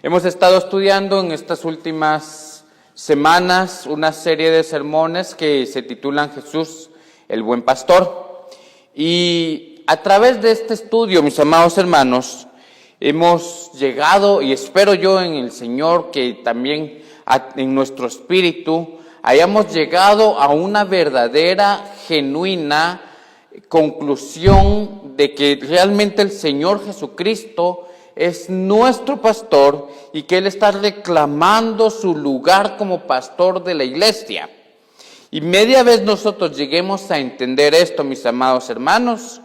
Hemos estado estudiando en estas últimas semanas una serie de sermones que se titulan Jesús, el buen pastor. Y a través de este estudio, mis amados hermanos, hemos llegado, y espero yo en el Señor que también en nuestro espíritu hayamos llegado a una verdadera, genuina conclusión de que realmente el Señor Jesucristo es nuestro pastor y que Él está reclamando su lugar como pastor de la iglesia. Y media vez nosotros lleguemos a entender esto, mis amados hermanos,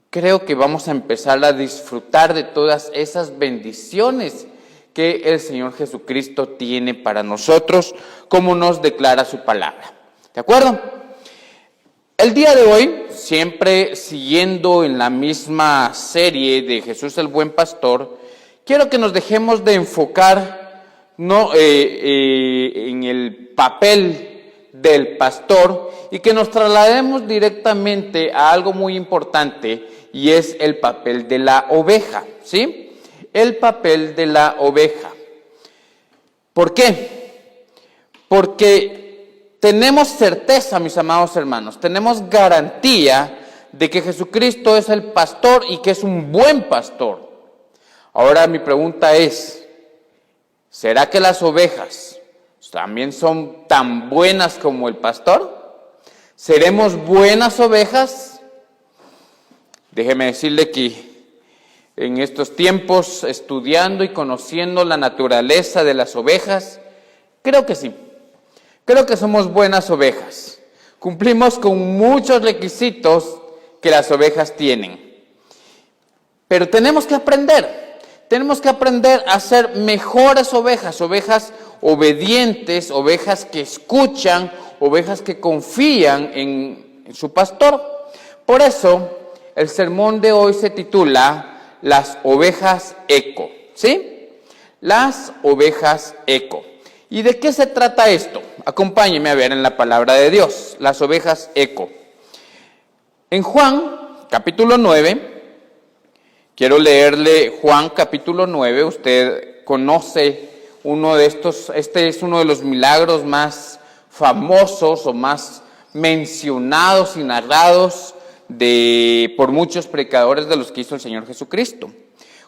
creo que vamos a empezar a disfrutar de todas esas bendiciones que el Señor Jesucristo tiene para nosotros, como nos declara su palabra. ¿De acuerdo? El día de hoy, siempre siguiendo en la misma serie de Jesús el Buen Pastor, quiero que nos dejemos de enfocar en el papel del pastor y que nos traslademos directamente a algo muy importante y es el papel de la oveja, ¿sí? El papel de la oveja. ¿Por qué? Porque tenemos certeza, mis amados hermanos, tenemos garantía de que Jesucristo es el pastor y que es un buen pastor. Ahora mi pregunta es, ¿será que las ovejas también son tan buenas como el pastor? ¿Seremos buenas ovejas? Déjeme decirle que en estos tiempos, estudiando y conociendo la naturaleza de las ovejas, creo que sí. Creo que somos buenas ovejas. Cumplimos con muchos requisitos que las ovejas tienen. Pero tenemos que aprender a ser mejores ovejas, ovejas obedientes, ovejas que escuchan, ovejas que confían en su pastor. Por eso, el sermón de hoy se titula Las ovejas eco, ¿sí? Las ovejas eco. ¿Y de qué se trata esto? Acompáñeme a ver en la palabra de Dios, las ovejas eco. En Juan, capítulo 9, quiero leerle Juan, capítulo 9, usted conoce uno de estos, este es uno de los milagros más famosos o más mencionados y narrados por muchos predicadores de los que hizo el Señor Jesucristo.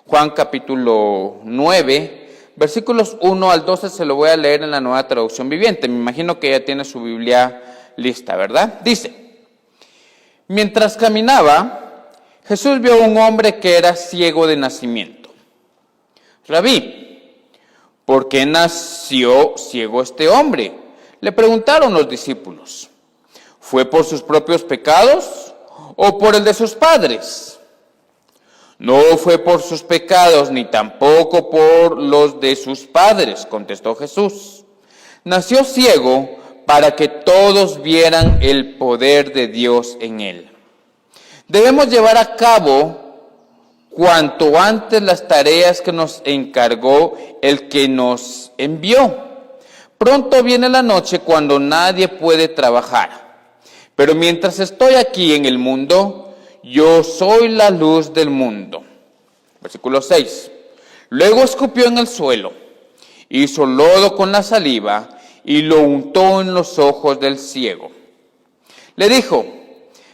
Juan, capítulo 9, versículos 1 al 12 se lo voy a leer en la Nueva Traducción Viviente. Me imagino que ya tiene su Biblia lista, ¿verdad? Dice: mientras caminaba, Jesús vio a un hombre que era ciego de nacimiento. Rabí, ¿por qué nació ciego este hombre?, le preguntaron los discípulos. ¿Fue por sus propios pecados o por el de sus padres? No fue por sus pecados, ni tampoco por los de sus padres, contestó Jesús. Nació ciego para que todos vieran el poder de Dios en él. Debemos llevar a cabo cuanto antes las tareas que nos encargó el que nos envió. Pronto viene la noche cuando nadie puede trabajar. Pero mientras estoy aquí en el mundo, yo soy la luz del mundo. Versículo 6. Luego escupió en el suelo, hizo lodo con la saliva y lo untó en los ojos del ciego. Le dijo: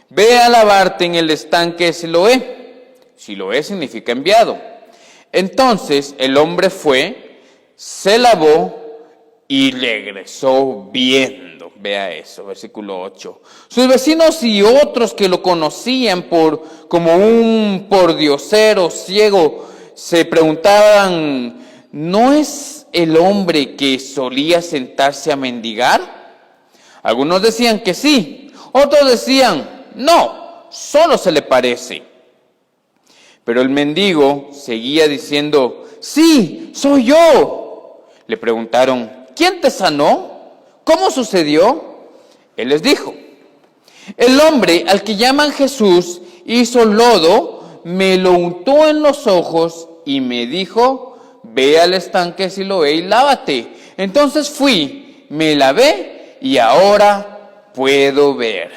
ve a lavarte en el estanque de Siloé. Siloé significa enviado. Entonces el hombre fue, se lavó y regresó viendo. Vea eso, versículo 8. Sus vecinos y otros que lo conocían como un pordiosero ciego se preguntaban: ¿no es el hombre que solía sentarse a mendigar? Algunos decían que sí, otros decían: no, solo se le parece. Pero el mendigo seguía diciendo: sí, soy yo. Le preguntaron: ¿quién te sanó? ¿Cómo sucedió? Él les dijo: el hombre al que llaman Jesús hizo lodo, me lo untó en los ojos y me dijo: ve al estanque Siloé y lávate. Entonces fui, me lavé y ahora puedo ver.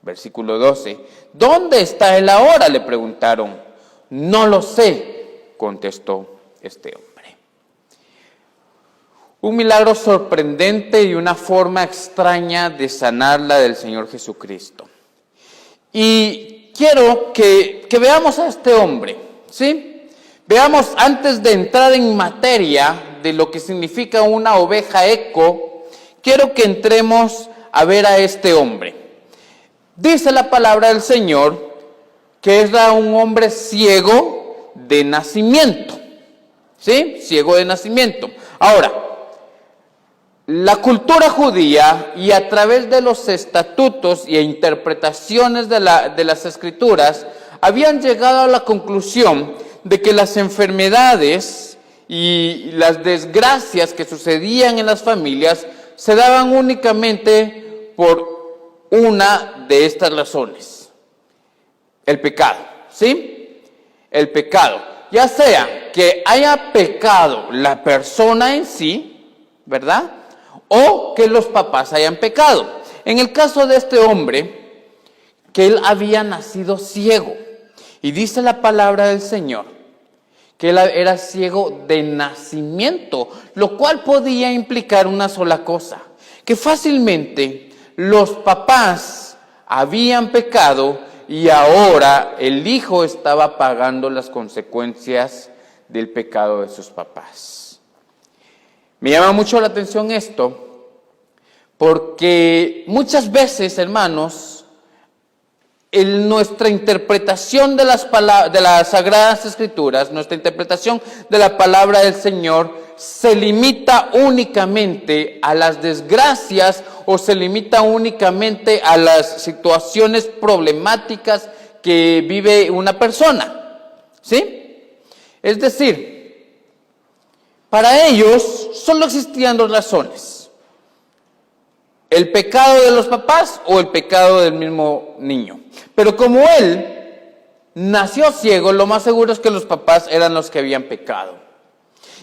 Versículo 12. ¿Dónde está él ahora?, le preguntaron. No lo sé, contestó este hombre. Un milagro sorprendente y una forma extraña de sanarla del Señor Jesucristo. Y quiero que veamos a este hombre, ¿sí? Veamos, antes de entrar en materia de lo que significa una oveja eco, quiero que entremos a ver a este hombre. Dice la palabra del Señor que era un hombre ciego de nacimiento, ¿sí? Ciego de nacimiento. Ahora, la cultura judía, y a través de los estatutos e interpretaciones de las escrituras, habían llegado a la conclusión de que las enfermedades y las desgracias que sucedían en las familias se daban únicamente por una de estas razones: el pecado, ¿sí? El pecado. Ya sea que haya pecado la persona en sí, ¿verdad?, o que los papás hayan pecado. En el caso de este hombre, que él había nacido ciego, y dice la palabra del Señor que él era ciego de nacimiento, lo cual podía implicar una sola cosa: que fácilmente los papás habían pecado y ahora el hijo estaba pagando las consecuencias del pecado de sus papás. Me llama mucho la atención esto, porque muchas veces, hermanos, en nuestra interpretación de las Sagradas Escrituras, nuestra interpretación de la palabra del Señor, se limita únicamente a las desgracias o se limita únicamente a las situaciones problemáticas que vive una persona, ¿sí? Es decir, para ellos solo existían dos razones: el pecado de los papás o el pecado del mismo niño. Pero como él nació ciego, lo más seguro es que los papás eran los que habían pecado.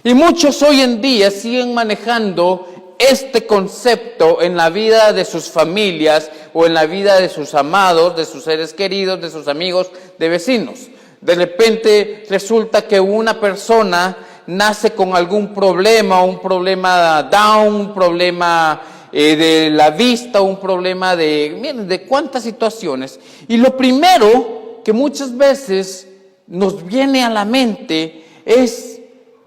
Y muchos hoy en día siguen manejando este concepto en la vida de sus familias o en la vida de sus amados, de sus seres queridos, de sus amigos, de vecinos. De repente resulta que una persona nace con algún problema, un problema Down, un problema de la vista, un problema de cuántas situaciones. Y lo primero que muchas veces nos viene a la mente es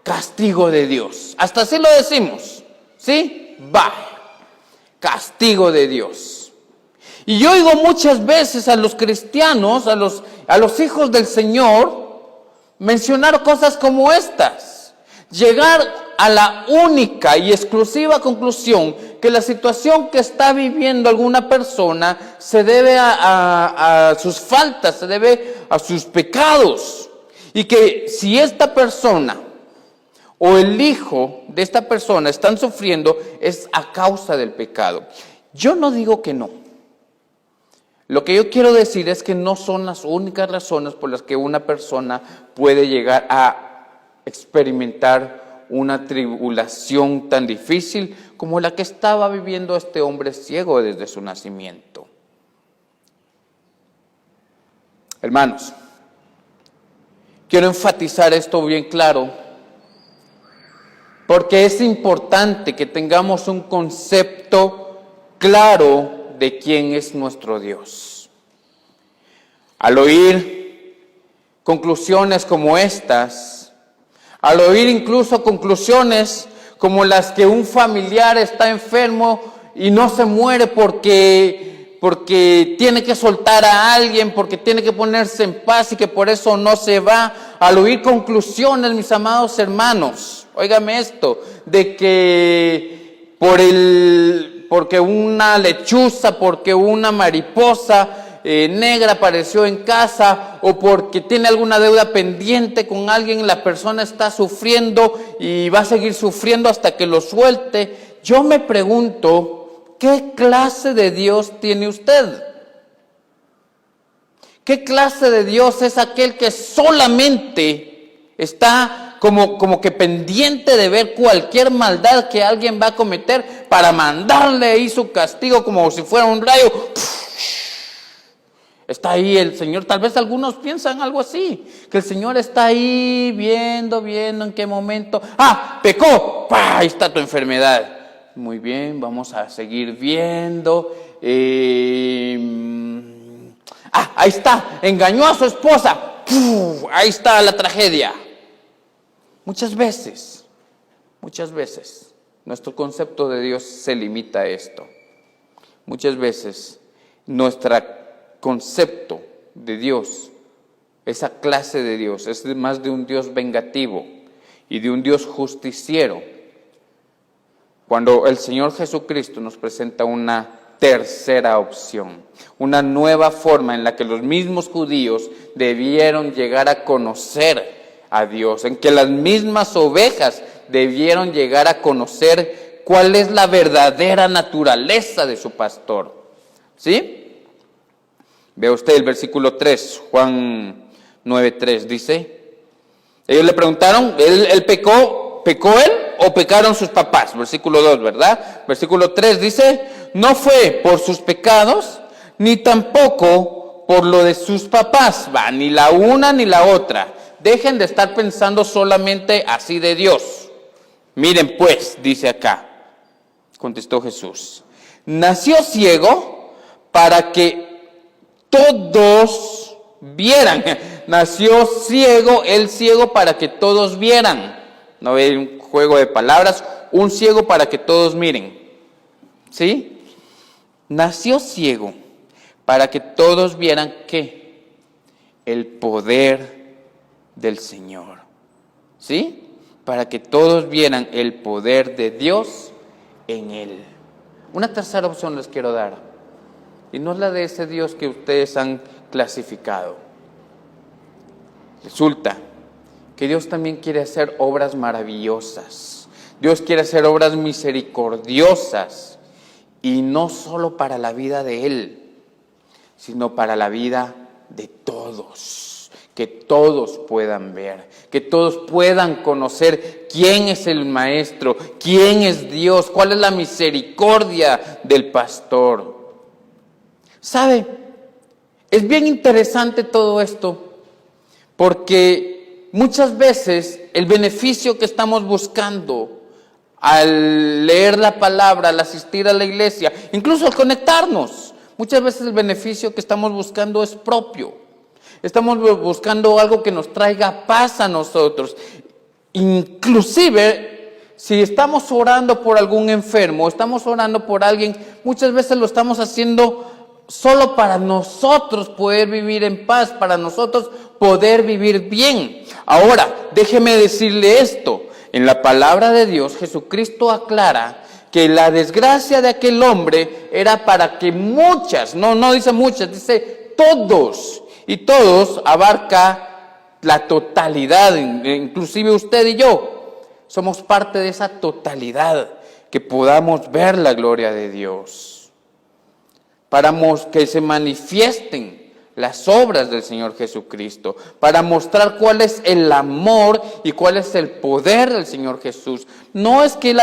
castigo de Dios. Hasta así lo decimos, ¿sí? Castigo de Dios. Y yo oigo muchas veces a los cristianos, a los hijos del Señor, mencionar cosas como estas. Llegar a la única y exclusiva conclusión que la situación que está viviendo alguna persona se debe a sus faltas, se debe a sus pecados. Y que si esta persona o el hijo de esta persona están sufriendo es a causa del pecado. Yo no digo que no. Lo que yo quiero decir es que no son las únicas razones por las que una persona puede llegar a experimentar una tribulación tan difícil como la que estaba viviendo este hombre ciego desde su nacimiento. Hermanos, quiero enfatizar esto bien claro, porque es importante que tengamos un concepto claro de quién es nuestro Dios. Al oír conclusiones como estas, al oír incluso conclusiones como las que un familiar está enfermo y no se muere porque tiene que soltar a alguien, porque tiene que ponerse en paz y que por eso no se va, al oír conclusiones, mis amados hermanos, óigame esto, de que porque una lechuza, porque una mariposa negra apareció en casa, o porque tiene alguna deuda pendiente con alguien, la persona está sufriendo y va a seguir sufriendo hasta que lo suelte. Yo me pregunto, ¿qué clase de Dios tiene usted? ¿Qué clase de Dios es aquel que solamente está como que pendiente de ver cualquier maldad que alguien va a cometer para mandarle ahí su castigo como si fuera un rayo? Está ahí el Señor, tal vez algunos piensan algo así, que el Señor está ahí viendo en qué momento. Pecó, ¡pah! Ahí está tu enfermedad. Muy bien, vamos a seguir viendo. Ahí está, engañó a su esposa. ¡Puf! Ahí está la tragedia. Muchas veces, nuestro concepto de Dios se limita a esto. Muchas veces, nuestro concepto de Dios, esa clase de Dios, es más de un Dios vengativo y de un Dios justiciero. Cuando el Señor Jesucristo nos presenta una tercera opción, una nueva forma en la que los mismos judíos debieron llegar a conocer a Dios, en que las mismas ovejas debieron llegar a conocer cuál es la verdadera naturaleza de su pastor. ¿Sí? Ve usted el versículo 3, Juan 9:3, dice, ellos le preguntaron, ¿él pecó él o pecaron sus papás? Versículo 2, ¿verdad? Versículo 3 dice, no fue por sus pecados, ni tampoco por lo de sus papás, ni la una ni la otra. Dejen de estar pensando solamente así de Dios. Miren pues, dice acá, contestó Jesús, nació ciego para que todos vieran. Nació ciego, el ciego para que todos vieran. No hay un juego de palabras, un ciego para que todos miren. ¿Sí? Nació ciego para que todos vieran ¿qué? El poder del Señor. ¿Sí? Para que todos vieran el poder de Dios en él. Una tercera opción les quiero dar. Y no es la de ese Dios que ustedes han clasificado. Resulta que Dios también quiere hacer obras maravillosas. Dios quiere hacer obras misericordiosas. Y no solo para la vida de Él, sino para la vida de todos. Que todos puedan ver, que todos puedan conocer quién es el Maestro, quién es Dios, cuál es la misericordia del pastor. ¿Sabe? Es bien interesante todo esto, porque muchas veces el beneficio que estamos buscando al leer la palabra, al asistir a la iglesia, incluso al conectarnos, muchas veces el beneficio que estamos buscando es propio. Estamos buscando algo que nos traiga paz a nosotros. Inclusive, si estamos orando por algún enfermo, estamos orando por alguien, muchas veces lo estamos haciendo solo para nosotros poder vivir en paz, para nosotros poder vivir bien. Ahora, déjeme decirle esto. En la palabra de Dios, Jesucristo aclara que la desgracia de aquel hombre era para que muchas, no dice muchas, dice todos. Y todos abarca la totalidad, inclusive usted y yo. Somos parte de esa totalidad, que podamos ver la gloria de Dios. Para que se manifiesten las obras del Señor Jesucristo. Para mostrar cuál es el amor y cuál es el poder del Señor Jesús. No es que Él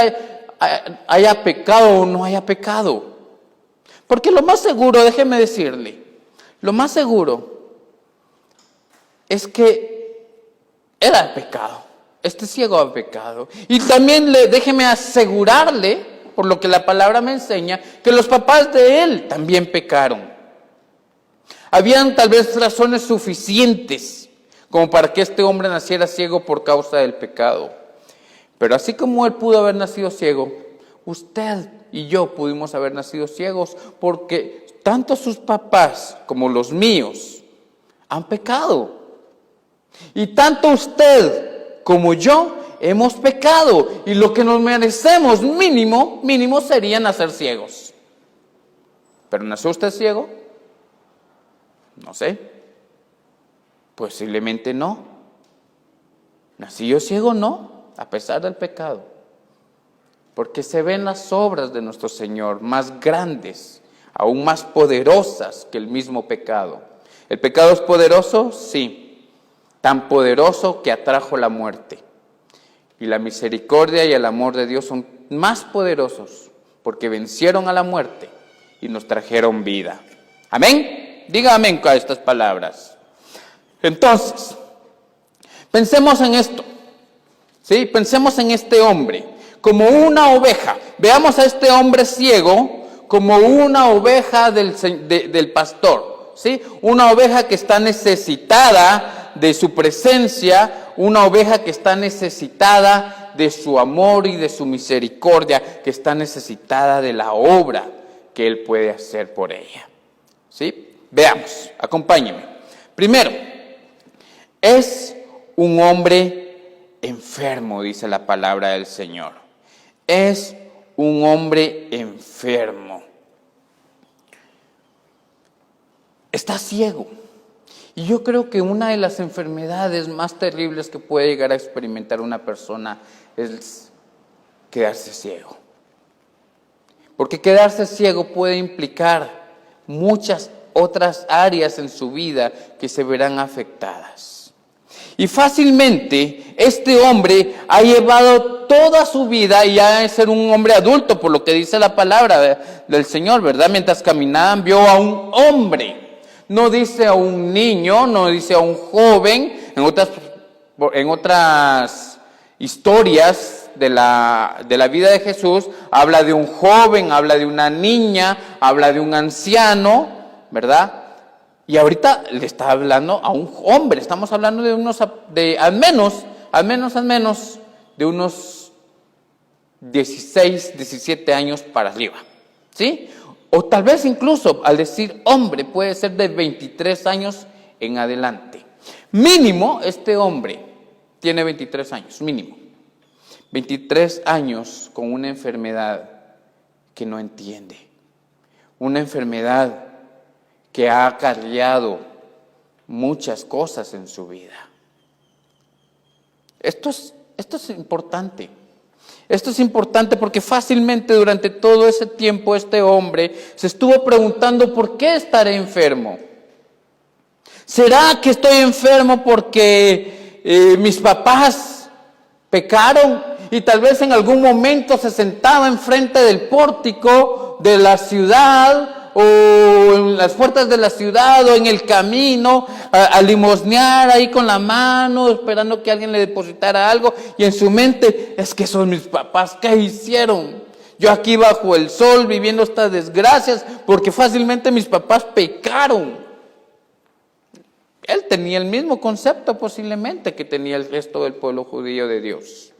haya pecado o no haya pecado. Porque lo más seguro, déjeme decirle, lo más seguro es que él ha pecado, este ciego ha pecado. Y también déjeme asegurarle, por lo que la palabra me enseña, que los papás de él también pecaron. Habían tal vez razones suficientes como para que este hombre naciera ciego por causa del pecado. Pero así como él pudo haber nacido ciego, usted y yo pudimos haber nacido ciegos, porque tanto sus papás como los míos han pecado. Y tanto usted como yo hemos pecado, y lo que nos merecemos mínimo sería nacer ciegos. ¿Pero nació usted ciego? No sé. Posiblemente no. ¿Nací yo ciego? No, a pesar del pecado. Porque se ven las obras de nuestro Señor más grandes, aún más poderosas que el mismo pecado. ¿El pecado es poderoso? Sí. Tan poderoso que atrajo la muerte. Y la misericordia y el amor de Dios son más poderosos porque vencieron a la muerte y nos trajeron vida. Amén. Diga amén a estas palabras. Entonces, pensemos en esto. ¿Sí? Pensemos en este hombre como una oveja. Veamos a este hombre ciego como una oveja del pastor. ¿Sí? Una oveja que está necesitada de su presencia, una oveja que está necesitada de su amor y de su misericordia, que está necesitada de la obra que Él puede hacer por ella. ¿Sí? Veamos, acompáñenme. Primero, es un hombre enfermo, dice la palabra del Señor. Es un hombre enfermo. Está ciego. Y yo creo que una de las enfermedades más terribles que puede llegar a experimentar una persona es quedarse ciego. Porque quedarse ciego puede implicar muchas otras áreas en su vida que se verán afectadas. Y fácilmente este hombre ha llevado toda su vida y ha de ser un hombre adulto, por lo que dice la palabra del Señor, ¿verdad? Mientras caminaban vio a un hombre. No dice a un niño, no dice a un joven. En otras historias de la vida de Jesús habla de un joven, habla de una niña, habla de un anciano, ¿verdad? Y ahorita le está hablando a un hombre. Estamos hablando de al menos de unos 16, 17 años para arriba, ¿sí? O tal vez incluso al decir hombre puede ser de 23 años en adelante. Mínimo este hombre tiene 23 años, mínimo. 23 años con una enfermedad que no entiende. Una enfermedad que ha acarreado muchas cosas en su vida. Esto es importante. Esto es importante porque fácilmente durante todo ese tiempo este hombre se estuvo preguntando ¿por qué estaré enfermo? ¿Será que estoy enfermo porque mis papás pecaron y tal vez en algún momento se sentaba enfrente del pórtico de la ciudad o en las puertas de la ciudad o en el camino a limosnear ahí con la mano esperando que alguien le depositara algo y en su mente es que son mis papás, ¿qué hicieron? Yo aquí bajo el sol viviendo estas desgracias porque fácilmente mis papás pecaron. Él tenía el mismo concepto posiblemente que tenía el resto del pueblo judío de Dios.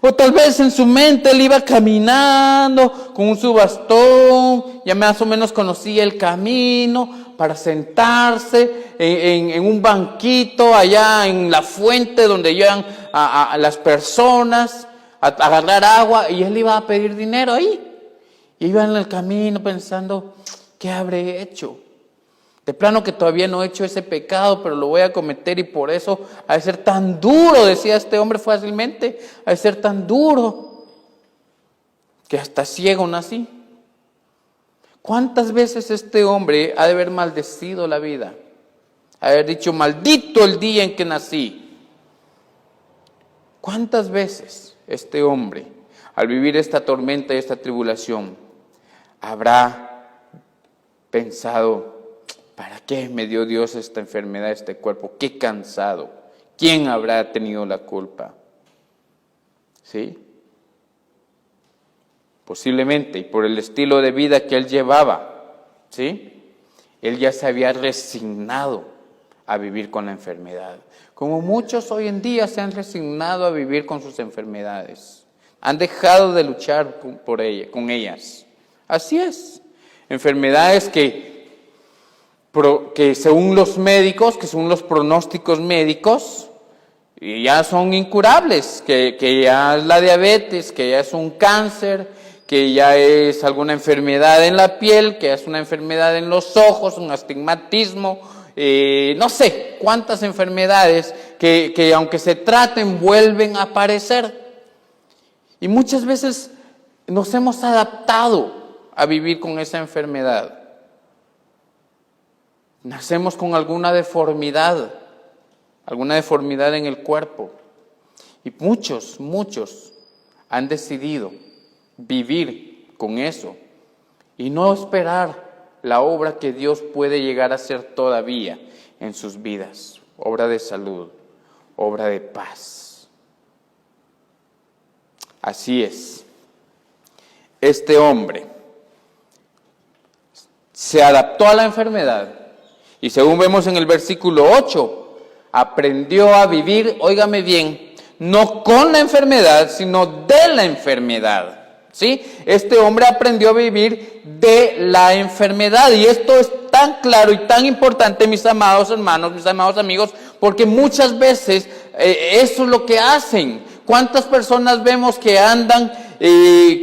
O tal vez en su mente él iba caminando con su bastón, ya más o menos conocía el camino para sentarse en un banquito allá en la fuente donde llegan a las personas a agarrar agua y él iba a pedir dinero ahí. Y iba en el camino pensando, ¿qué habré hecho? De plano que todavía no he hecho ese pecado, pero lo voy a cometer y por eso ha de ser tan duro, decía este hombre fácilmente, ha de ser tan duro que hasta ciego nací. ¿Cuántas veces este hombre ha de haber maldecido la vida? Ha de haber dicho, maldito el día en que nací. ¿Cuántas veces este hombre, al vivir esta tormenta y esta tribulación, habrá pensado, ¿para qué me dio Dios esta enfermedad, este cuerpo? ¡Qué cansado! ¿Quién habrá tenido la culpa? ¿Sí? Posiblemente, y por el estilo de vida que él llevaba, ¿sí? Él ya se había resignado a vivir con la enfermedad. Como muchos hoy en día se han resignado a vivir con sus enfermedades. Han dejado de luchar con ellas. Así es. Enfermedades que según los médicos, que según los pronósticos médicos, ya son incurables, que ya es la diabetes, que ya es un cáncer, que ya es alguna enfermedad en la piel, que es una enfermedad en los ojos, un astigmatismo, no sé cuántas enfermedades que aunque se traten vuelven a aparecer. Y muchas veces nos hemos adaptado a vivir con esa enfermedad. Nacemos con alguna deformidad en el cuerpo. Y muchos han decidido vivir con eso y no esperar la obra que Dios puede llegar a hacer todavía en sus vidas. Obra de salud, obra de paz. Así es. Este hombre se adaptó a la enfermedad y, según vemos en el versículo 8, aprendió a vivir, óigame bien, no con la enfermedad, sino de la enfermedad. ¿Sí? Este hombre aprendió a vivir de la enfermedad, y esto es tan claro y tan importante, mis amados hermanos, mis amados amigos, porque muchas veces eso es lo que hacen. ¿Cuántas personas vemos que andan que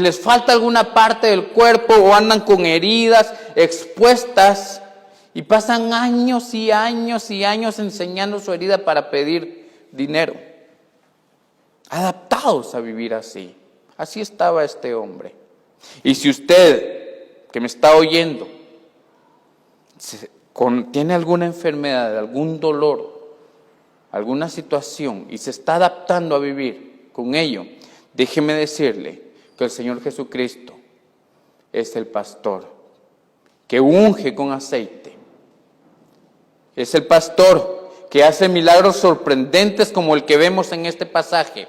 les falta alguna parte del cuerpo, o andan con heridas expuestas y pasan años y años y años enseñando su herida para pedir dinero? Adaptados a vivir así. Así estaba este hombre. Y si usted, que me está oyendo, tiene alguna enfermedad, algún dolor, alguna situación, y se está adaptando a vivir con ello, déjeme decirle que el Señor Jesucristo es el pastor que unge con aceite. Es el pastor que hace milagros sorprendentes como el que vemos en este pasaje.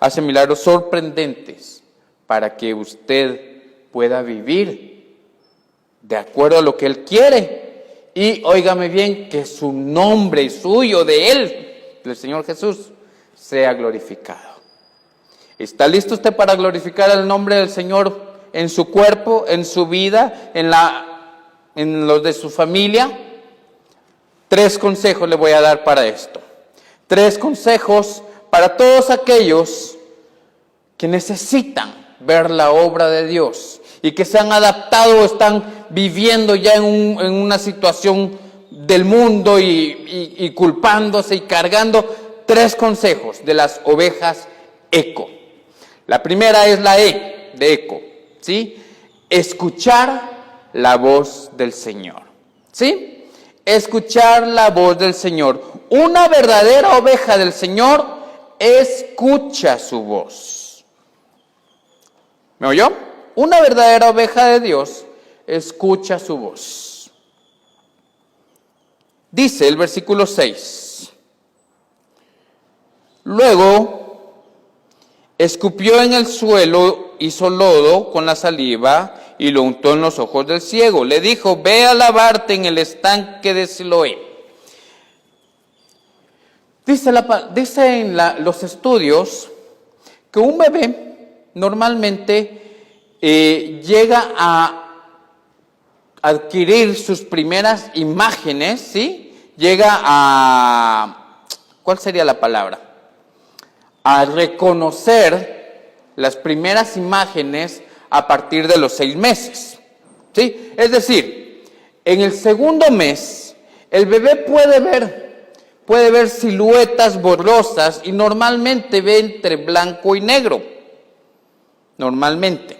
Hace milagros sorprendentes para que usted pueda vivir de acuerdo a lo que Él quiere. Y óigame bien, que su nombre suyo, de Él, del Señor Jesús, sea glorificado. ¿Está listo usted para glorificar el nombre del Señor en su cuerpo, en su vida, en los de su familia? 3 consejos le voy a dar para esto. 3 consejos para todos aquellos que necesitan ver la obra de Dios y que se han adaptado o están viviendo ya en una situación del mundo y culpándose y cargando. 3 consejos de las ovejas eco. La primera es la E de eco, ¿sí? Escuchar la voz del Señor, ¿sí? Escuchar la voz del Señor. Una verdadera oveja del Señor escucha su voz. ¿Me oyó? Una verdadera oveja de Dios escucha su voz. Dice el versículo 6. Luego escupió en el suelo, hizo lodo con la saliva y lo untó en los ojos del ciego. Le dijo: ve a lavarte en el estanque de Siloé. Dice en los estudios que un bebé normalmente llega a adquirir sus primeras imágenes, ¿sí? Llega a, ¿cuál sería la palabra? A reconocer las primeras imágenes a partir de los 6 meses, ¿sí? Es decir, en el segundo mes, el bebé puede ver siluetas borrosas y normalmente ve entre blanco y negro. Normalmente,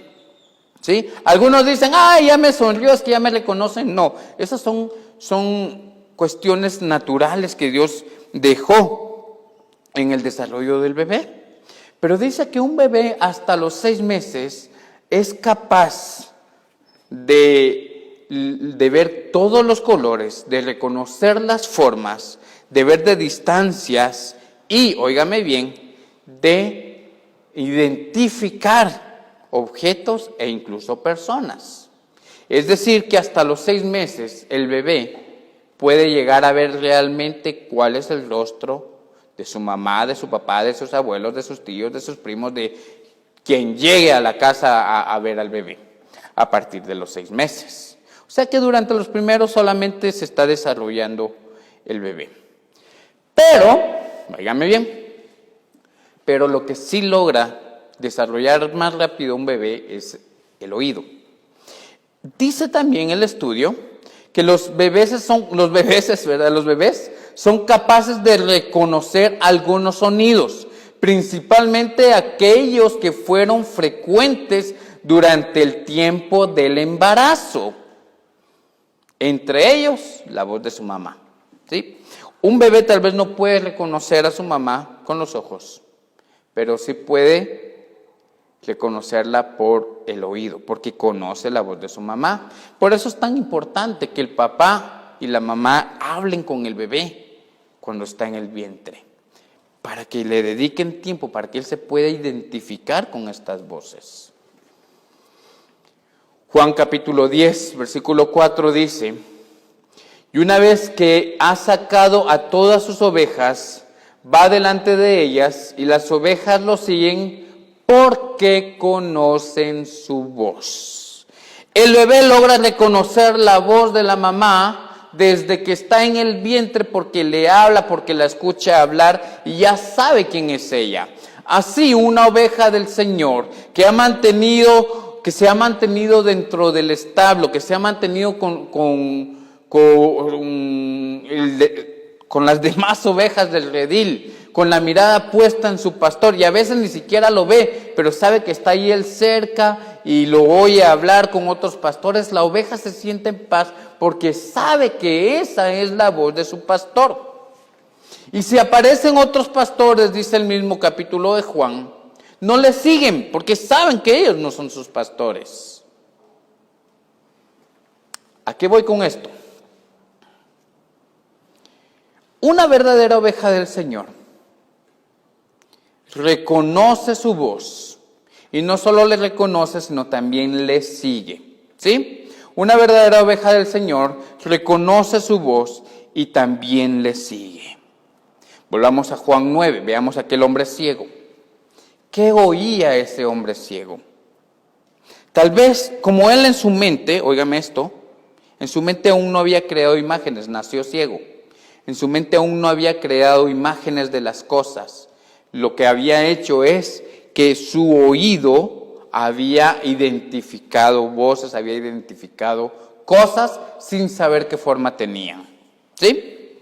¿sí? Algunos dicen: ¡ay, ya me sonrió, es que ya me reconocen! No, esas son cuestiones naturales que Dios dejó en el desarrollo del bebé. Pero dice que un bebé hasta los 6 meses es capaz de ver todos los colores, de reconocer las formas, de ver de distancias y, óigame bien, de identificar objetos e incluso personas. Es decir, que hasta los 6 meses el bebé puede llegar a ver realmente cuál es el rostro de su mamá, de su papá, de sus abuelos, de sus tíos, de sus primos, de quien llegue a la casa a ver al bebé a partir de los 6 meses. O sea que durante los primeros solamente se está desarrollando el bebé. Pero, óigame bien, pero lo que sí logra desarrollar más rápido un bebé es el oído. Dice también el estudio que los bebés son capaces de reconocer algunos sonidos, principalmente aquellos que fueron frecuentes durante el tiempo del embarazo. Entre ellos, la voz de su mamá, ¿sí? Un bebé tal vez no puede reconocer a su mamá con los ojos, pero sí puede reconocerla por el oído, porque conoce la voz de su mamá. Por eso es tan importante que el papá y la mamá hablen con el bebé cuando está en el vientre, para que le dediquen tiempo, para que él se pueda identificar con estas voces. Juan capítulo 10, versículo 4 dice: y una vez que ha sacado a todas sus ovejas, va delante de ellas, y las ovejas lo siguen porque conocen su voz. El bebé logra reconocer la voz de la mamá desde que está en el vientre, porque le habla, porque la escucha hablar y ya sabe quién es ella. Así, una oveja del Señor que se ha mantenido dentro del establo, que se ha mantenido con las demás ovejas del redil, con la mirada puesta en su pastor, y a veces ni siquiera lo ve, pero sabe que está ahí él cerca y lo oye hablar con otros pastores. La oveja se siente en paz porque sabe que esa es la voz de su pastor. Y si aparecen otros pastores, dice el mismo capítulo de Juan, no le siguen porque saben que ellos no son sus pastores. ¿A qué voy con esto? Una verdadera oveja del Señor reconoce su voz, y no solo le reconoce, sino también le sigue, ¿sí? Una verdadera oveja del Señor reconoce su voz y también le sigue. Volvamos a Juan 9, veamos a aquel hombre ciego. ¿Qué oía ese hombre ciego? Tal vez, como él en su mente, óigame esto, en su mente aún no había creado imágenes, nació ciego. En su mente aún no había creado imágenes de las cosas. Lo que había hecho es que su oído había identificado voces, había identificado cosas sin saber qué forma tenían. ¿Sí?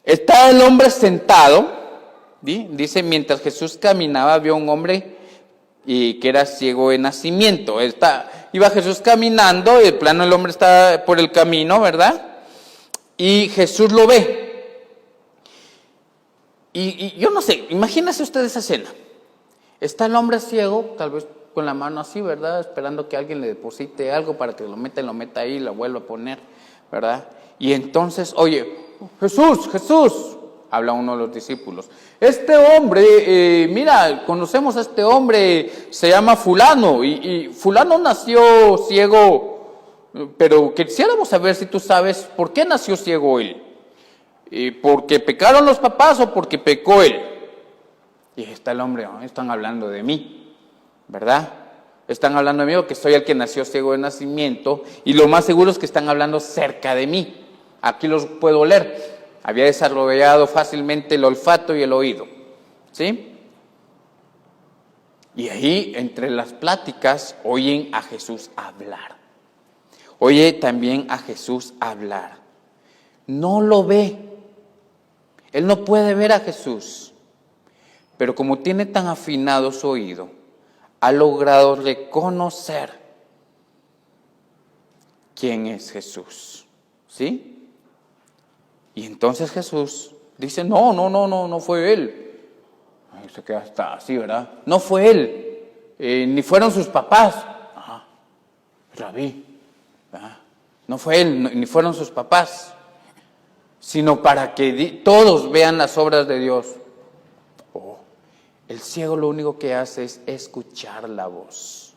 Está el hombre sentado, ¿sí? Dice, mientras Jesús caminaba, vio a un hombre que era ciego de nacimiento. Iba Jesús caminando, y de plano el hombre está por el camino, ¿verdad? Y Jesús lo ve. Y yo no sé, imagínese usted esa escena. Está el hombre ciego, tal vez con la mano así, ¿verdad? Esperando que alguien le deposite algo para que lo meta ahí y lo vuelva a poner, ¿verdad? Y entonces, oye, Jesús, habla uno de los discípulos. Este hombre, mira, conocemos a este hombre, se llama fulano, y fulano nació ciego, pero quisiéramos saber si tú sabes por qué nació ciego él. ¿Porque pecaron los papás o porque pecó él? Y está el hombre, ¿no? Están hablando de mí, ¿verdad? Están hablando de mí porque soy el que nació ciego de nacimiento, y lo más seguro es que están hablando cerca de mí. Aquí los puedo oler. Había desarrollado fácilmente el olfato y el oído, ¿sí? Y ahí, entre las pláticas, oyen a Jesús hablar. Oye también a Jesús hablar. No lo ve. Él no puede ver a Jesús, pero como tiene tan afinado su oído, ha logrado reconocer quién es Jesús, ¿sí? Y entonces Jesús dice, no fue él. Se queda hasta así, ¿verdad? No fue él, ni fueron sus papás. Rabí, ¿verdad? No fue él, ni fueron sus papás, sino para que todos vean las obras de Dios. El ciego lo único que hace es escuchar la voz.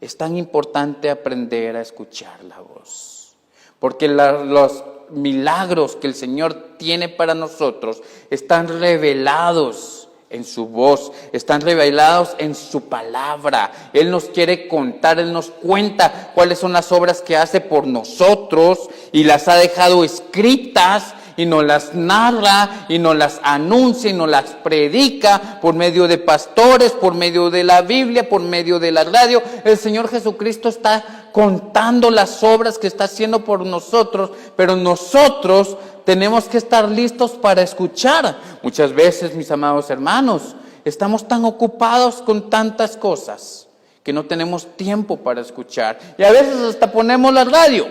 Es tan importante aprender a escuchar la voz, porque los milagros que el Señor tiene para nosotros están revelados en su voz, están revelados en su palabra. Él nos quiere contar, Él nos cuenta cuáles son las obras que hace por nosotros, y las ha dejado escritas, y nos las narra, y nos las anuncia, y nos las predica por medio de pastores, por medio de la Biblia, por medio de la radio. El Señor Jesucristo está contando las obras que está haciendo por nosotros, pero nosotros tenemos que estar listos para escuchar. Muchas veces, mis amados hermanos, estamos tan ocupados con tantas cosas que no tenemos tiempo para escuchar. Y a veces hasta ponemos la radio.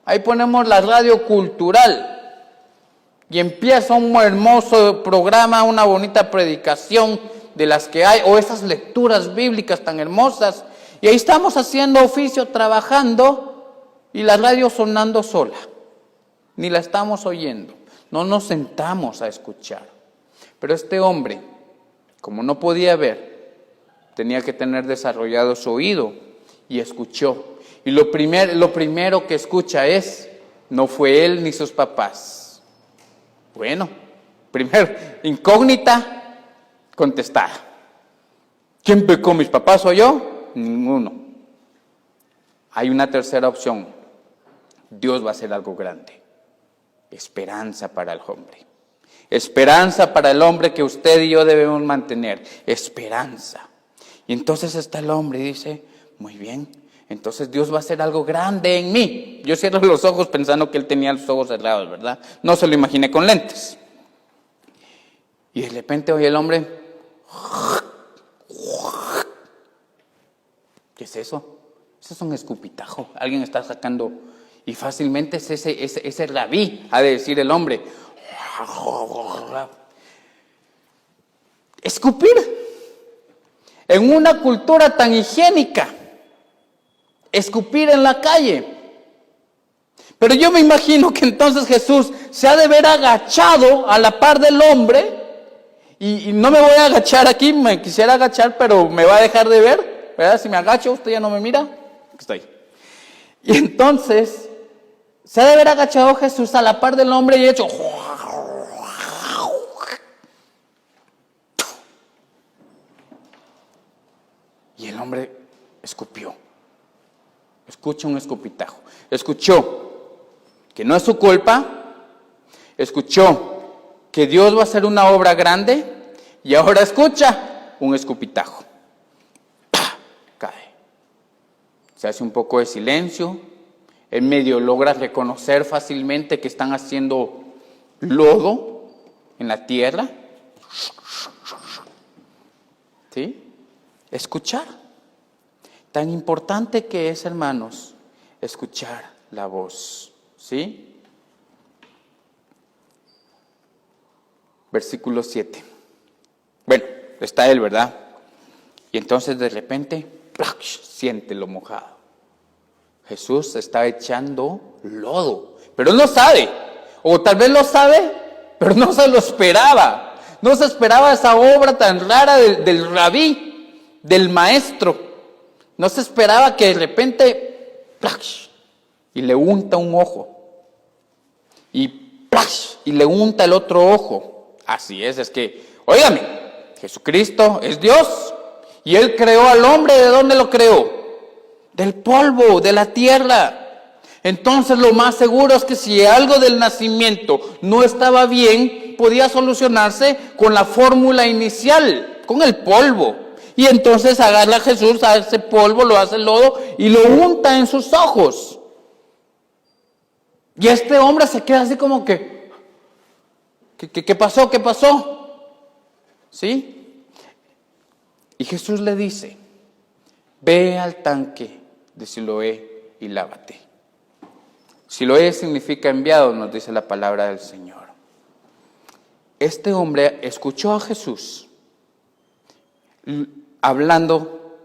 Ahí ponemos la radio cultural. Y empieza un hermoso programa, una bonita predicación de las que hay, o esas lecturas bíblicas tan hermosas, y ahí estamos haciendo oficio, trabajando, y la radio sonando sola, ni la estamos oyendo, no nos sentamos a escuchar. Pero este hombre, como no podía ver, tenía que tener desarrollado su oído, y escuchó. Y lo primero que escucha no fue él ni sus papás. Bueno, primero, incógnita, contestada. ¿Quién pecó, mis papás o yo? Ninguno. Hay una tercera opción. Dios va a hacer algo grande. Esperanza para el hombre. Esperanza para el hombre que usted y yo debemos mantener. Esperanza. Y entonces está el hombre y dice, muy bien, entonces Dios va a hacer algo grande en mí. Yo cierro los ojos pensando que él tenía los ojos cerrados, ¿verdad? No se lo imaginé con lentes. Y de repente oye el hombre, ¿qué es eso? Eso es un escupitajo. Alguien está sacando, y fácilmente es ese rabí, ha de decir el hombre. Escupir. En una cultura tan higiénica, escupir en la calle. Pero yo me imagino que entonces Jesús se ha de ver agachado a la par del hombre, y no me voy a agachar aquí, me quisiera agachar, pero me va a dejar de ver, ¿verdad? Si me agacho, usted ya no me mira. Aquí estoy. Y entonces, se ha de ver agachado Jesús a la par del hombre y hecho... Y el hombre escupió. Escucha un escupitajo. Escuchó que no es su culpa. Escuchó que Dios va a hacer una obra grande. Y ahora escucha un escupitajo. ¡Pah! Cae. Se hace un poco de silencio. Él medio logra reconocer fácilmente que están haciendo lodo en la tierra. ¿Sí? Escuchar. Tan importante que es, hermanos, escuchar la voz. ¿Sí? Versículo 7. Bueno, está él, ¿verdad? Y entonces de repente, ¡plac!, siente lo mojado. Jesús está echando lodo, pero él no sabe. O tal vez lo sabe, pero no se lo esperaba. No se esperaba esa obra tan rara del rabí, del maestro. No se esperaba que de repente, ¡plash!, y le unta un ojo. Y ¡plash!, y le unta el otro ojo. Así es que, óigame, Jesucristo es Dios. Y Él creó al hombre, ¿de dónde lo creó? Del polvo, de la tierra. Entonces lo más seguro es que si algo del nacimiento no estaba bien, podía solucionarse con la fórmula inicial, con el polvo. Y entonces agarra a Jesús a ese polvo, lo hace lodo y lo unta en sus ojos. Y este hombre se queda así como que, ¿qué pasó? ¿Qué pasó? ¿Sí? Y Jesús le dice, ve al tanque de Siloé y lávate. Siloé significa enviado, nos dice la palabra del Señor. Este hombre escuchó a Jesús hablando,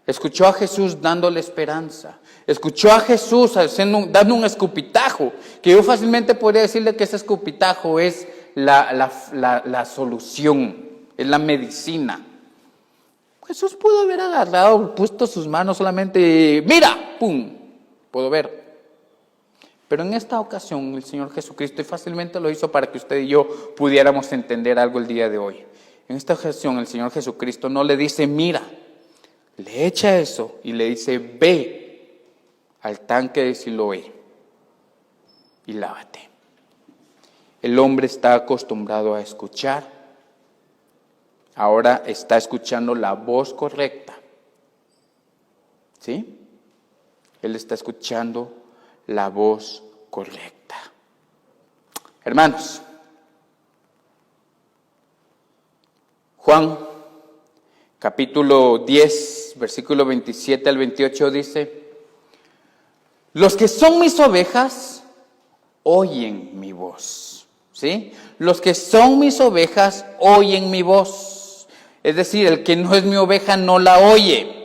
escuchó a Jesús dándole esperanza, escuchó a Jesús dando un escupitajo, que yo fácilmente podría decirle que ese escupitajo es la solución, es la medicina. Jesús pudo haber agarrado, puesto sus manos solamente, mira, pum, puedo ver. Pero en esta ocasión el Señor Jesucristo, y fácilmente lo hizo para que usted y yo pudiéramos entender algo el día de hoy. En esta ocasión el Señor Jesucristo no le dice, mira, le echa eso y le dice, ve al tanque de Siloé y lávate. El hombre está acostumbrado a escuchar, ahora está escuchando la voz correcta. ¿Sí? Él está escuchando la voz correcta. Hermanos, Juan, capítulo 10, versículo 27 al 28 dice, los que son mis ovejas, oyen mi voz. ¿Sí? Los que son mis ovejas, oyen mi voz. Es decir, el que no es mi oveja no la oye.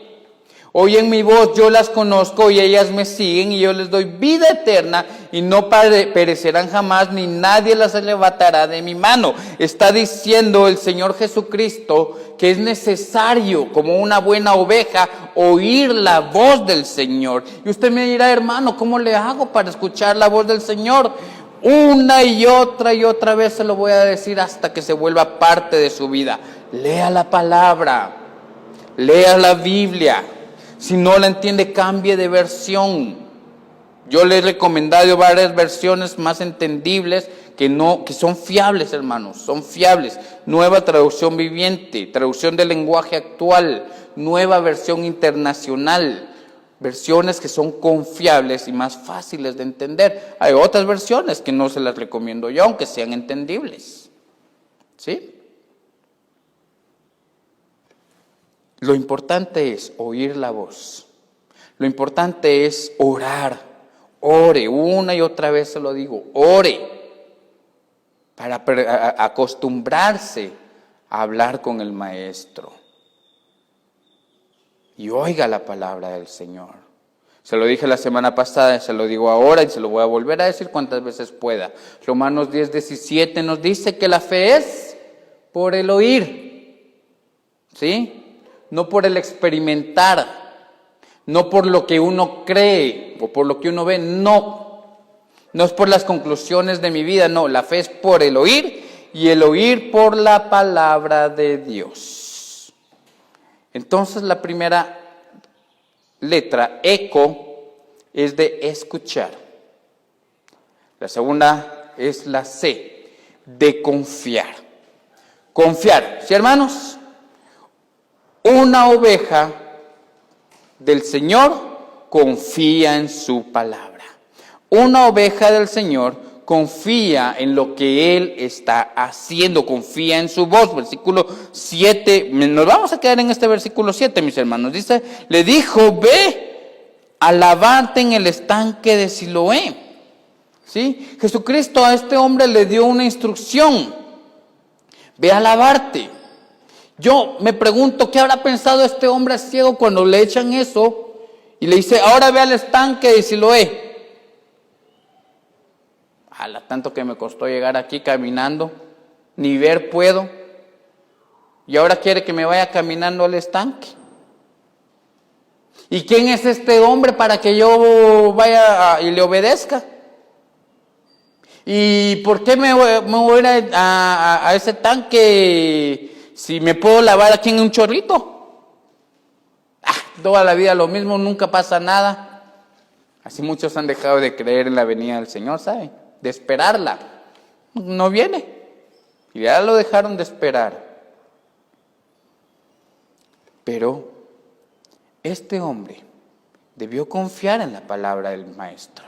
Oyen mi voz, yo las conozco y ellas me siguen y yo les doy vida eterna y no perecerán jamás, ni nadie las arrebatará de mi mano. Está diciendo el Señor Jesucristo que es necesario, como una buena oveja, oír la voz del Señor. Y usted me dirá, hermano, ¿cómo le hago para escuchar la voz del Señor? Una y otra vez se lo voy a decir hasta que se vuelva parte de su vida. Lea la palabra, lea la Biblia. Si no la entiende, cambie de versión. Yo le he recomendado varias versiones más entendibles que son fiables, hermanos, son fiables. Nueva traducción viviente, traducción del lenguaje actual, nueva versión internacional. Versiones que son confiables y más fáciles de entender. Hay otras versiones que no se las recomiendo yo, aunque sean entendibles. ¿Sí? Lo importante es oír la voz. Lo importante es orar. Ore, una y otra vez se lo digo, ore. Para acostumbrarse a hablar con el Maestro. Y oiga la palabra del Señor. Se lo dije la semana pasada, se lo digo ahora y se lo voy a volver a decir cuantas veces pueda. Romanos 10:17 nos dice que la fe es por el oír. ¿Sí? No por el experimentar, no por lo que uno cree o por lo que uno ve, no es por las conclusiones de mi vida, no, la fe es por el oír y el oír por la palabra de Dios. Entonces la primera letra, eco, es de escuchar. La segunda es la C, de confiar. Confiar, ¿sí, hermanos? Una oveja del Señor confía en su palabra. Una oveja del Señor confía en lo que Él está haciendo, confía en su voz. Versículo 7, nos vamos a quedar en este versículo 7, mis hermanos. Dice, le dijo, ve a lavarte en el estanque de Siloé. ¿Sí? Jesucristo a este hombre le dio una instrucción. Ve a lavarte. Yo me pregunto, ¿qué habrá pensado este hombre ciego cuando le echan eso? Y le dice, ahora ve al estanque de Siloé. Tanto que me costó llegar aquí caminando, ni ver puedo. Y ahora quiere que me vaya caminando al estanque. ¿Y quién es este hombre para que yo vaya y le obedezca? ¿Y por qué me voy a ir a ese tanque si me puedo lavar aquí en un chorrito? Toda la vida lo mismo, nunca pasa nada. Así muchos han dejado de creer en la venida del Señor, ¿saben? De esperarla. No viene. Y ya lo dejaron de esperar. Pero este hombre debió confiar en la palabra del Maestro.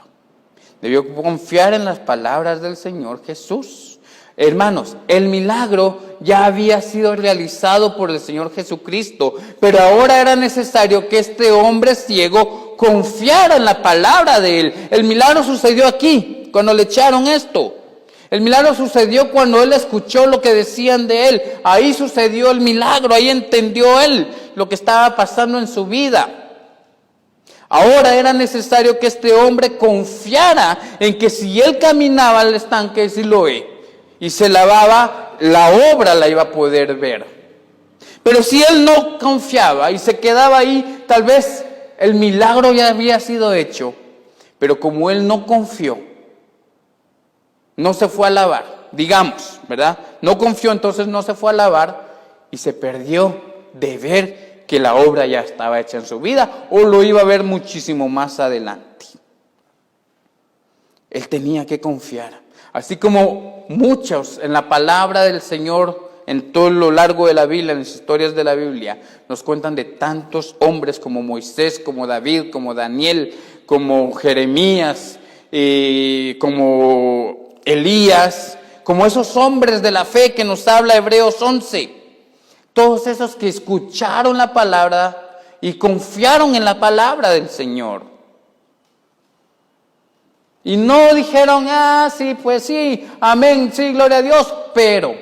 Debió confiar en las palabras del Señor Jesús. Hermanos, el milagro ya había sido realizado por el Señor Jesucristo, pero ahora era necesario que este hombre ciego confiara en la palabra de Él. El milagro sucedió aquí, cuando le echaron esto. El milagro sucedió cuando él escuchó lo que decían de él. Ahí sucedió el milagro, ahí entendió él lo que estaba pasando en su vida. Ahora era necesario que este hombre confiara en que si él caminaba al estanque de Siloé y se lavaba, la obra la iba a poder ver. Pero si él no confiaba y se quedaba ahí, tal vez el milagro ya había sido hecho. Pero como él no confió, no se fue a lavar, digamos, ¿verdad? No confió, entonces no se fue a lavar y se perdió de ver que la obra ya estaba hecha en su vida o lo iba a ver muchísimo más adelante. Él tenía que confiar. Así como muchos en la palabra del Señor, en todo lo largo de la Biblia, en las historias de la Biblia, nos cuentan de tantos hombres como Moisés, como David, como Daniel, como Jeremías, como Elías, como esos hombres de la fe que nos habla Hebreos 11. Todos esos que escucharon la palabra y confiaron en la palabra del Señor. Y no dijeron, sí, pues sí, amén, sí, gloria a Dios, pero.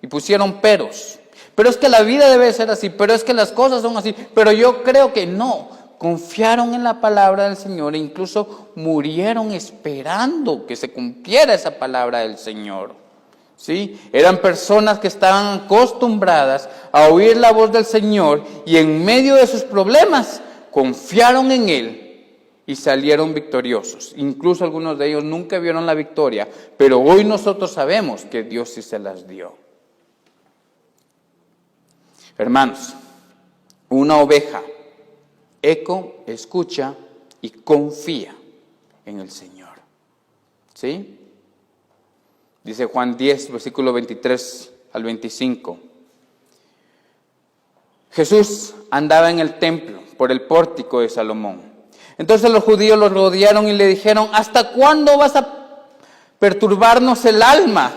Y pusieron peros. pero es que la vida debe ser así, pero es que las cosas son así, pero yo creo que no. Confiaron en la palabra del Señor e incluso murieron esperando que se cumpliera esa palabra del Señor. ¿Sí? Eran personas que estaban acostumbradas a oír la voz del Señor y en medio de sus problemas confiaron en Él y salieron victoriosos. Incluso algunos de ellos nunca vieron la victoria, pero hoy nosotros sabemos que Dios sí se las dio. Hermanos, una oveja, eco, escucha y confía en el Señor. ¿Sí? Dice Juan 10, versículo 23 al 25. Jesús andaba en el templo por el pórtico de Salomón. Entonces los judíos lo rodearon y le dijeron: ¿hasta cuándo vas a perturbarnos el alma?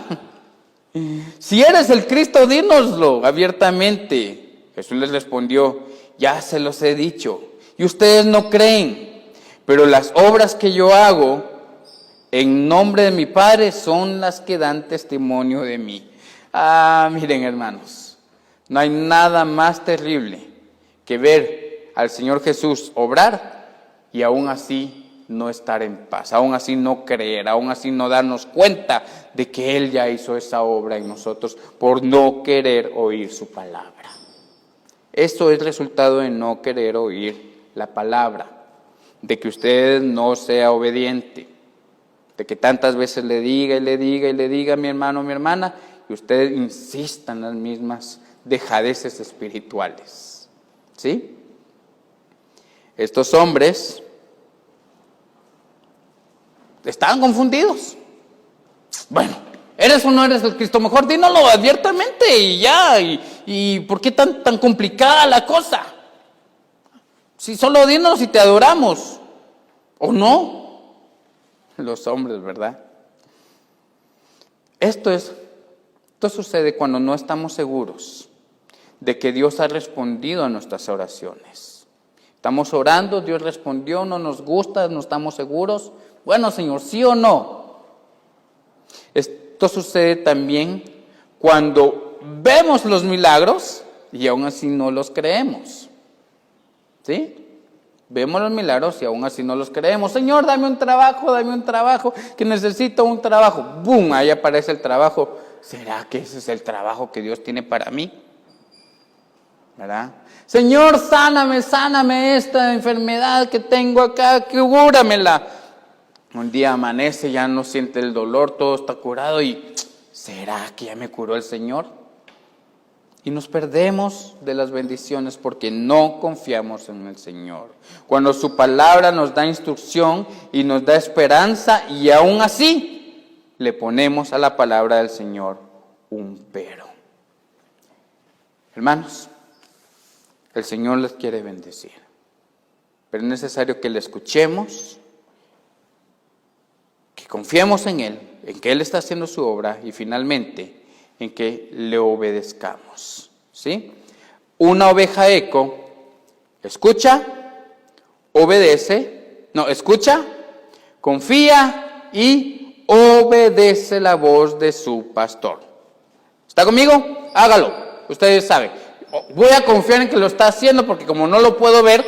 Si eres el Cristo, dínoslo abiertamente. Jesús les respondió: ya se los he dicho, y ustedes no creen, pero las obras que yo hago en nombre de mi Padre son las que dan testimonio de mí. Miren, hermanos, no hay nada más terrible que ver al Señor Jesús obrar y aún así no estar en paz, aún así no creer, aún así no darnos cuenta de que Él ya hizo esa obra en nosotros por no querer oír su palabra. Esto es resultado de no querer oír la palabra, de que usted no sea obediente, de que tantas veces le diga y le diga y le diga: mi hermano, mi hermana, y usted insista en las mismas dejadeces espirituales. ¿Sí? Estos hombres estaban confundidos. Bueno, ¿eres o no eres el Cristo? Mejor dínoslo abiertamente y ya. ¿Y por qué tan complicada la cosa? Si solo dínoslo si te adoramos. ¿O no? Los hombres, ¿verdad? Esto sucede cuando no estamos seguros de que Dios ha respondido a nuestras oraciones. Estamos orando, Dios respondió, no nos gusta, no estamos seguros. Bueno, Señor, ¿sí o no? Esto sucede también cuando vemos los milagros y aún así no los creemos. ¿Sí? Vemos los milagros y aún así no los creemos. Señor, dame un trabajo, que necesito un trabajo. ¡Bum! Ahí aparece el trabajo. ¿Será que ese es el trabajo que Dios tiene para mí? ¿Verdad? Señor, sáname esta enfermedad que tengo acá, cúramela. Un día amanece, ya no siente el dolor, todo está curado y ¿será que ya me curó el Señor? Y nos perdemos de las bendiciones porque no confiamos en el Señor. Cuando su palabra nos da instrucción y nos da esperanza y aún así le ponemos a la palabra del Señor un pero. Hermanos, el Señor les quiere bendecir, pero es necesario que le escuchemos, que confiemos en Él, en que Él está haciendo su obra y finalmente en que le obedezcamos. ¿Sí? Una oveja eco escucha, escucha, confía y obedece la voz de su pastor. ¿Está conmigo? Hágalo. Ustedes saben. Voy a confiar en que lo está haciendo porque como no lo puedo ver,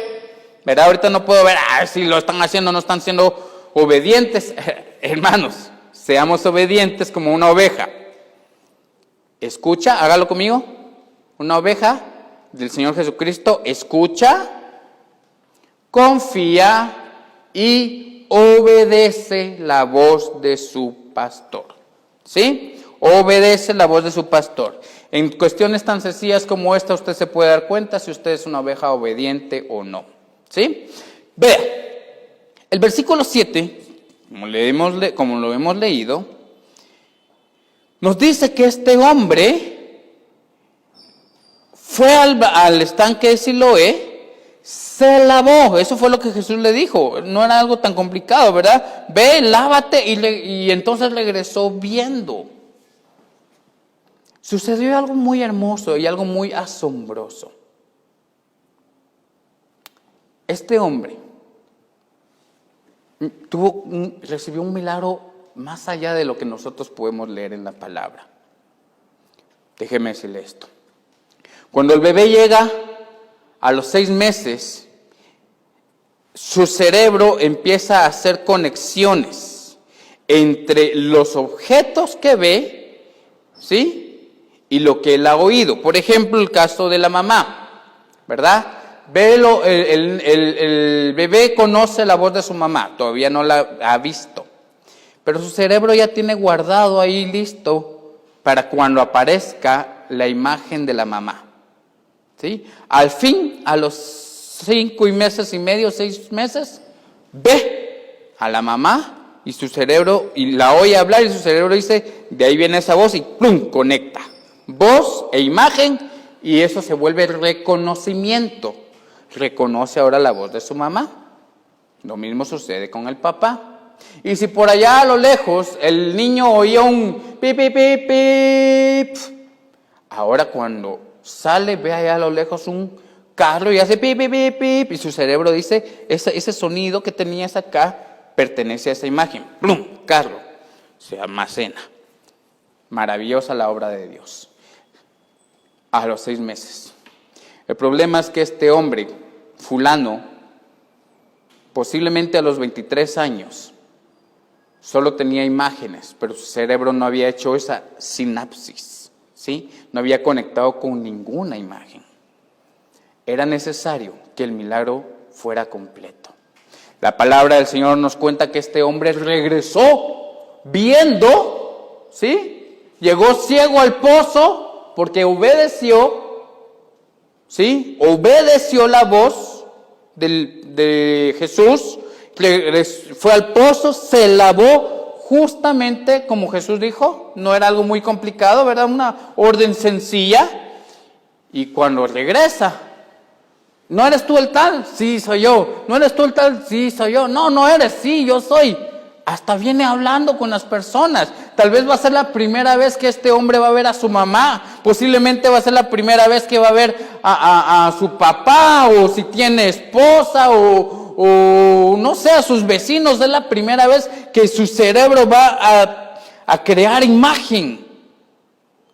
¿verdad? Ahorita no puedo ver si lo están haciendo o no están siendo obedientes. Hermanos, seamos obedientes como una oveja. Escucha, hágalo conmigo. Una oveja del Señor Jesucristo escucha, confía y obedece la voz de su pastor. ¿Sí? Obedece la voz de su pastor. En cuestiones tan sencillas como esta, usted se puede dar cuenta si usted es una oveja obediente o no. ¿Sí? Vea, el versículo 7, como lo hemos leído, nos dice que este hombre fue al estanque de Siloé, se lavó. Eso fue lo que Jesús le dijo. No era algo tan complicado, ¿verdad? Ve, lávate y entonces regresó viendo. Sucedió algo muy hermoso y algo muy asombroso. Este hombre recibió un milagro más allá de lo que nosotros podemos leer en la palabra. Déjeme decirle esto. Cuando el bebé llega a los 6 meses, su cerebro empieza a hacer conexiones entre los objetos que ve, ¿sí?, y lo que él ha oído. Por ejemplo, el caso de la mamá, ¿verdad? El bebé conoce la voz de su mamá, todavía no la ha visto, pero su cerebro ya tiene guardado ahí listo para cuando aparezca la imagen de la mamá, ¿sí? Al fin, a los 5 meses y medio, 6 meses, ve a la mamá y su cerebro, y la oye hablar y su cerebro dice, de ahí viene esa voz y ¡plum!, conecta voz e imagen y eso se vuelve reconocimiento. Reconoce ahora la voz de su mamá. Lo mismo sucede con el papá. Y si por allá a lo lejos el niño oía un pip, pip, pip, pip, ahora cuando sale ve allá a lo lejos un carro y hace pip, pip, pip, pip, y su cerebro dice, ese sonido que tenías acá pertenece a esa imagen. ¡Plum! Carro. Se almacena. Maravillosa la obra de Dios. A los 6 meses. El problema es que este hombre, fulano, posiblemente a los 23 años, solo tenía imágenes, pero su cerebro no había hecho esa sinapsis, ¿sí? No había conectado con ninguna imagen. Era necesario que el milagro fuera completo. La palabra del Señor nos cuenta que este hombre regresó viendo, ¿sí? Llegó ciego al pozo porque obedeció, ¿sí? Obedeció la voz de Jesús, fue al pozo, se lavó justamente como Jesús dijo, no era algo muy complicado, ¿verdad? Una orden sencilla, y cuando regresa, ¿no eres tú el tal? Sí, soy yo. ¿No eres tú el tal? Sí, soy yo. No, no eres, sí, yo soy. Hasta viene hablando con las personas. Tal vez va a ser la primera vez que este hombre va a ver a su mamá. Posiblemente va a ser la primera vez que va a ver a su papá, o si tiene esposa, o no sé, a sus vecinos. Es la primera vez que su cerebro va a crear imagen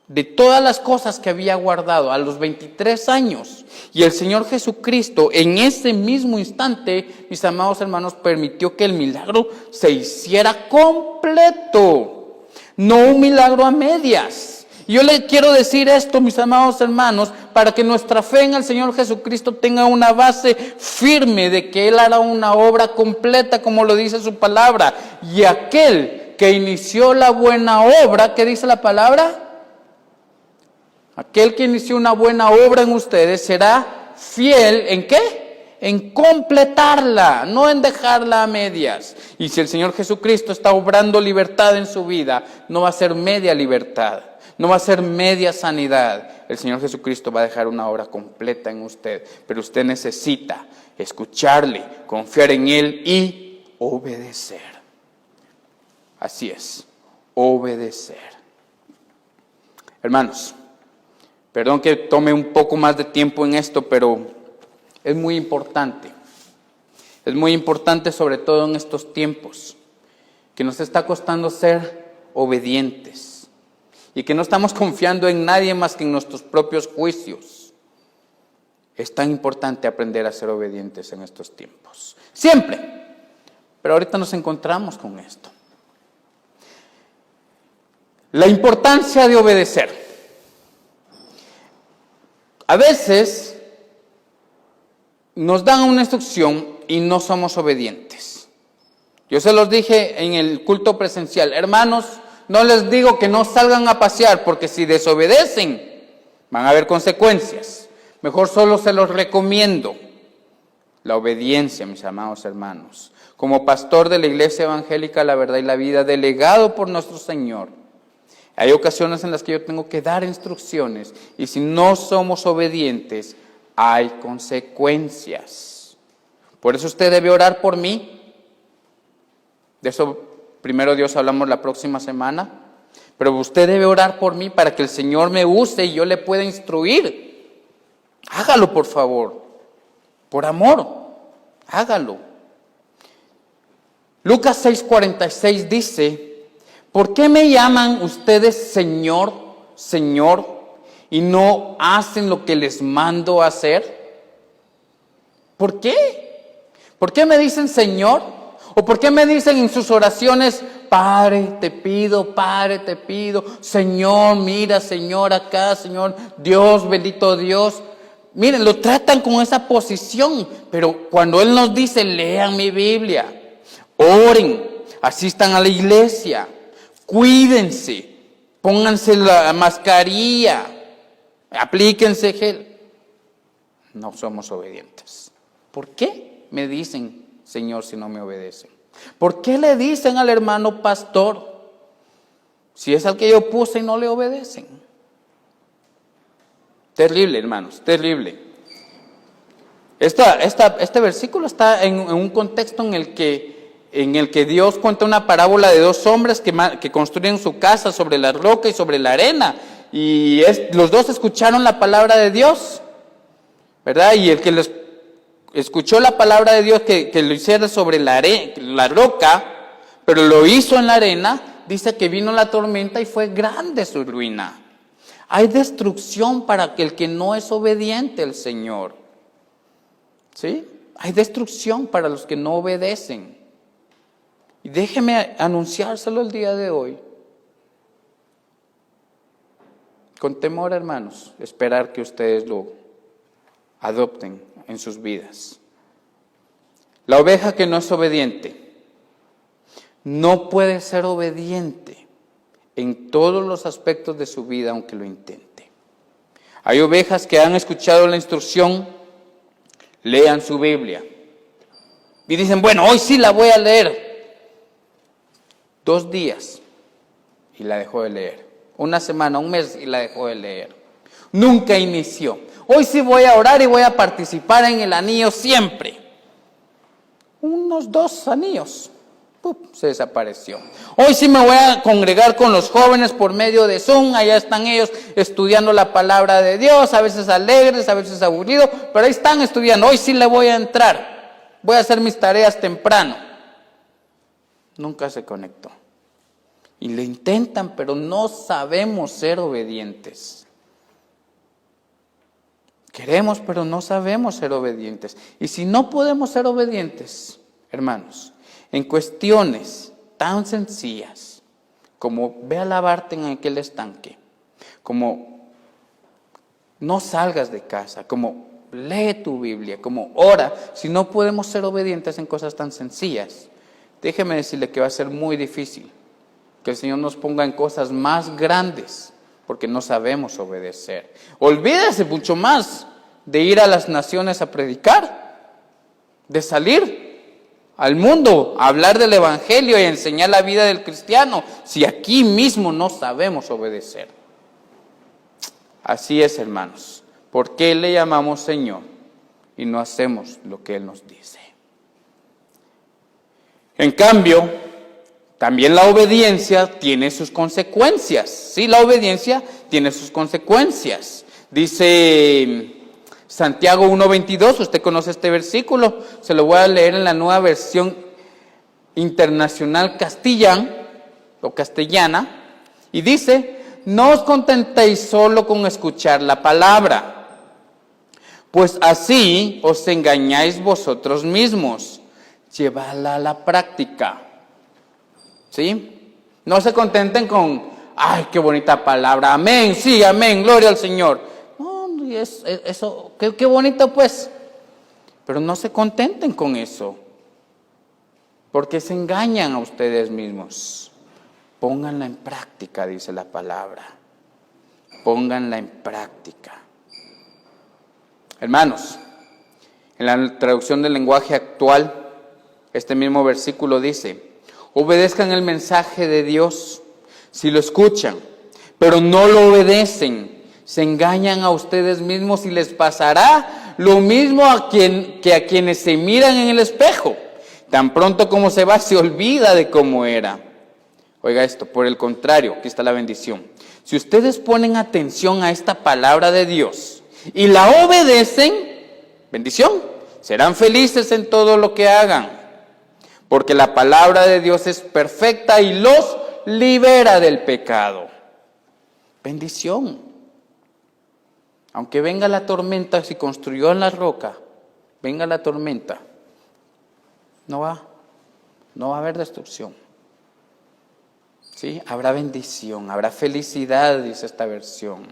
de todas las cosas que había guardado a los 23 años. Y el Señor Jesucristo en ese mismo instante, mis amados hermanos, permitió que el milagro se hiciera completo, no un milagro a medias. Y yo le quiero decir esto, mis amados hermanos, para que nuestra fe en el Señor Jesucristo tenga una base firme de que Él hará una obra completa, como lo dice su palabra. Y aquel que inició la buena obra, ¿qué dice la palabra? Aquel que inició una buena obra en ustedes será fiel, ¿en qué? En completarla, no en dejarla a medias. Y si el Señor Jesucristo está obrando libertad en su vida, no va a ser media libertad, no va a ser media sanidad. El Señor Jesucristo va a dejar una obra completa en usted, pero usted necesita escucharle, confiar en Él y obedecer. Así es, obedecer. Hermanos, perdón que tome un poco más de tiempo en esto, pero es muy importante. Es muy importante, sobre todo en estos tiempos, que nos está costando ser obedientes y que no estamos confiando en nadie más que en nuestros propios juicios. Es tan importante aprender a ser obedientes en estos tiempos. Siempre. Pero ahorita nos encontramos con esto. La importancia de obedecer. A veces nos dan una instrucción y no somos obedientes. Yo se los dije en el culto presencial, hermanos, no les digo que no salgan a pasear, porque si desobedecen van a haber consecuencias. Mejor solo se los recomiendo la obediencia, mis amados hermanos. Como pastor de la Iglesia Evangélica La Verdad y la Vida, delegado por nuestro Señor, hay ocasiones en las que yo tengo que dar instrucciones y si no somos obedientes, hay consecuencias. Por eso usted debe orar por mí. De eso, primero Dios, hablamos la próxima semana. Pero usted debe orar por mí para que el Señor me use y yo le pueda instruir. Hágalo, por favor. Por amor, hágalo. Lucas 6:46 dice: ¿por qué me llaman ustedes Señor, Señor, y no hacen lo que les mando hacer? ¿Por qué? ¿Por qué me dicen Señor? ¿O por qué me dicen en sus oraciones, Padre, te pido, Señor, mira, Señor, acá, Señor, Dios, bendito Dios? Miren, lo tratan con esa posición, pero cuando Él nos dice, lean mi Biblia, oren, asistan a la iglesia, cuídense, pónganse la mascarilla, aplíquense gel, no somos obedientes. ¿Por qué me dicen Señor si no me obedecen? ¿Por qué le dicen al hermano pastor si es al que yo puse y no le obedecen? Terrible, hermanos, terrible. Este versículo está en un contexto en el que Dios cuenta una parábola de dos hombres que construyen su casa sobre la roca y sobre la arena. Y los dos escucharon la palabra de Dios, ¿verdad? Y el que les escuchó la palabra de Dios que lo hiciera sobre la roca, pero lo hizo en la arena, dice que vino la tormenta y fue grande su ruina. Hay destrucción para el que no es obediente al Señor. ¿Sí? Hay destrucción para los que no obedecen. Y déjeme anunciárselo el día de hoy. Con temor, hermanos, esperar que ustedes lo adopten en sus vidas. La oveja que no es obediente no puede ser obediente en todos los aspectos de su vida, aunque lo intente. Hay ovejas que han escuchado la instrucción, lean su Biblia. Y dicen, bueno, hoy sí la voy a leer. 2 días y la dejó de leer. 1 semana, 1 mes y la dejó de leer. Nunca inició. Hoy sí voy a orar y voy a participar en el anillo siempre. Unos 2 anillos. Se desapareció. Hoy sí me voy a congregar con los jóvenes por medio de Zoom. Allá están ellos estudiando la palabra de Dios, a veces alegres, a veces aburridos, pero ahí están estudiando. Hoy sí le voy a entrar. Voy a hacer mis tareas temprano. Nunca se conectó. Y lo intentan, pero no sabemos ser obedientes. Queremos, pero no sabemos ser obedientes. Y si no podemos ser obedientes, hermanos, en cuestiones tan sencillas como ve a lavarte en aquel estanque, como no salgas de casa, como lee tu Biblia, como ora, si no podemos ser obedientes en cosas tan sencillas, déjeme decirle que va a ser muy difícil que el Señor nos ponga en cosas más grandes, porque no sabemos obedecer. Olvídese mucho más de ir a las naciones a predicar, de salir al mundo a hablar del evangelio y a enseñar la vida del cristiano, si aquí mismo no sabemos obedecer. Así es, hermanos. ¿Por qué le llamamos Señor y no hacemos lo que Él nos dice? En cambio, también la obediencia tiene sus consecuencias. Sí, la obediencia tiene sus consecuencias. Dice Santiago 1:22, usted conoce este versículo, se lo voy a leer en la nueva versión internacional castellana, y dice, no os contentéis solo con escuchar la palabra, pues así os engañáis vosotros mismos, llevadla a la práctica. ¿Sí? No se contenten con, ay, qué bonita palabra, amén, sí, amén, gloria al Señor. No, eso, qué bonito pues. Pero no se contenten con eso, porque se engañan a ustedes mismos. Pónganla en práctica, dice la palabra. Pónganla en práctica. Hermanos, en la traducción del lenguaje actual, este mismo versículo dice, obedezcan el mensaje de Dios si lo escuchan, pero no lo obedecen. Se engañan a ustedes mismos y les pasará lo mismo que a quienes se miran en el espejo. Tan pronto como se va, se olvida de cómo era. Oiga esto, por el contrario, aquí está la bendición. Si ustedes ponen atención a esta palabra de Dios y la obedecen, bendición, serán felices en todo lo que hagan. Porque la palabra de Dios es perfecta y los libera del pecado. Bendición. Aunque venga la tormenta, si construyó en la roca, venga la tormenta, no va a haber destrucción. ¿Sí? Habrá bendición, habrá felicidad, dice esta versión.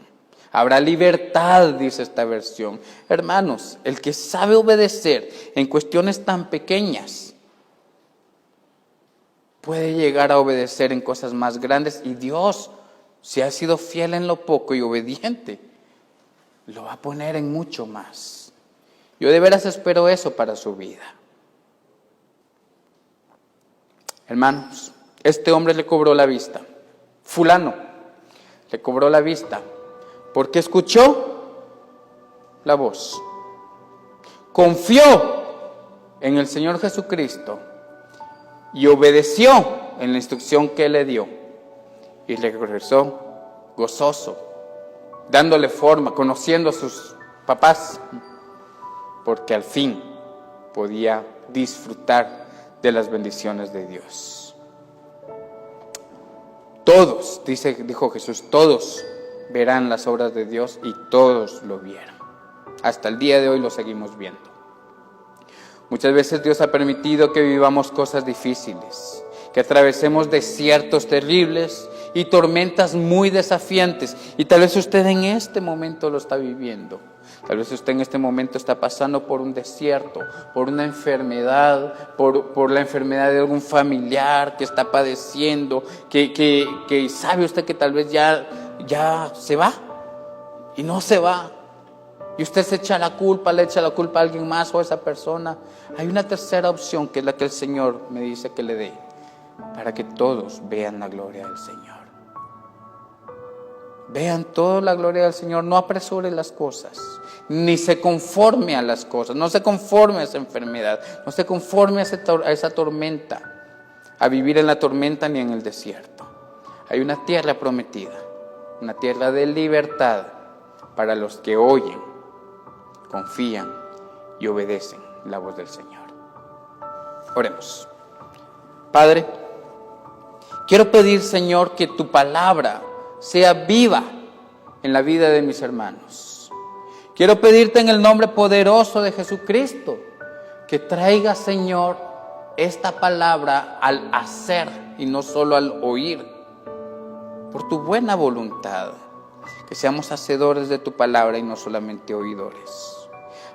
Habrá libertad, dice esta versión. Hermanos, el que sabe obedecer en cuestiones tan pequeñas, puede llegar a obedecer en cosas más grandes. Y Dios, si ha sido fiel en lo poco y obediente, lo va a poner en mucho más. Yo de veras espero eso para su vida. Hermanos, este hombre le cobró la vista. Fulano le cobró la vista porque escuchó la voz. Confió en el Señor Jesucristo y obedeció en la instrucción que Él le dio. Y regresó gozoso, dándole forma, conociendo a sus papás, porque al fin podía disfrutar de las bendiciones de Dios. Todos, dijo Jesús, todos verán las obras de Dios, y todos lo vieron. Hasta el día de hoy lo seguimos viendo. Muchas veces Dios ha permitido que vivamos cosas difíciles, que atravesemos desiertos terribles y tormentas muy desafiantes. Y tal vez usted en este momento lo está viviendo. Tal vez usted en este momento está pasando por un desierto, por una enfermedad, por la enfermedad de algún familiar que está padeciendo, que sabe usted que tal vez ya se va y no se va. Y usted se echa la culpa, le echa la culpa a alguien más o a esa persona. Hay una tercera opción, que es la que el Señor me dice que le dé, para que todos vean la gloria del Señor. Vean toda la gloria del Señor. No apresure las cosas, ni se conforme a las cosas, no se conforme a esa enfermedad, no se conforme a esa tormenta, a vivir en la tormenta ni en el desierto. Hay una tierra prometida, una tierra de libertad para los que oyen, confían y obedecen la voz del Señor. Oremos. Padre, quiero pedir, Señor, que tu palabra sea viva en la vida de mis hermanos. Quiero pedirte en el nombre poderoso de Jesucristo que traiga, Señor, esta palabra al hacer y no solo al oír, por tu buena voluntad. Que seamos hacedores de tu palabra y no solamente oidores.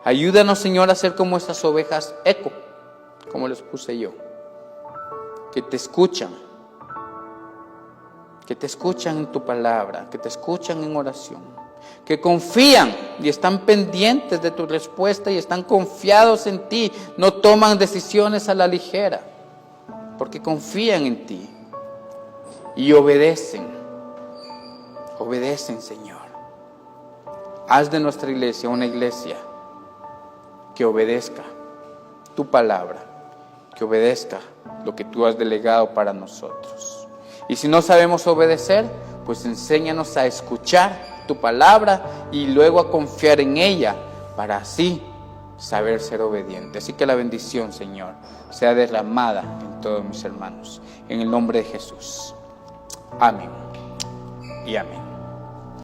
Ayúdanos, Señor, a ser como esas ovejas eco, como les puse yo, que te escuchan en tu palabra, que te escuchan en oración, que confían y están pendientes de tu respuesta y están confiados en ti, no toman decisiones a la ligera, porque confían en ti y obedecen, Señor. Haz de nuestra iglesia una iglesia que obedezca tu palabra, que obedezca lo que tú has delegado para nosotros. Y si no sabemos obedecer, pues enséñanos a escuchar tu palabra y luego a confiar en ella para así saber ser obediente. Así que la bendición, Señor, sea derramada en todos mis hermanos. En el nombre de Jesús. Amén y amén.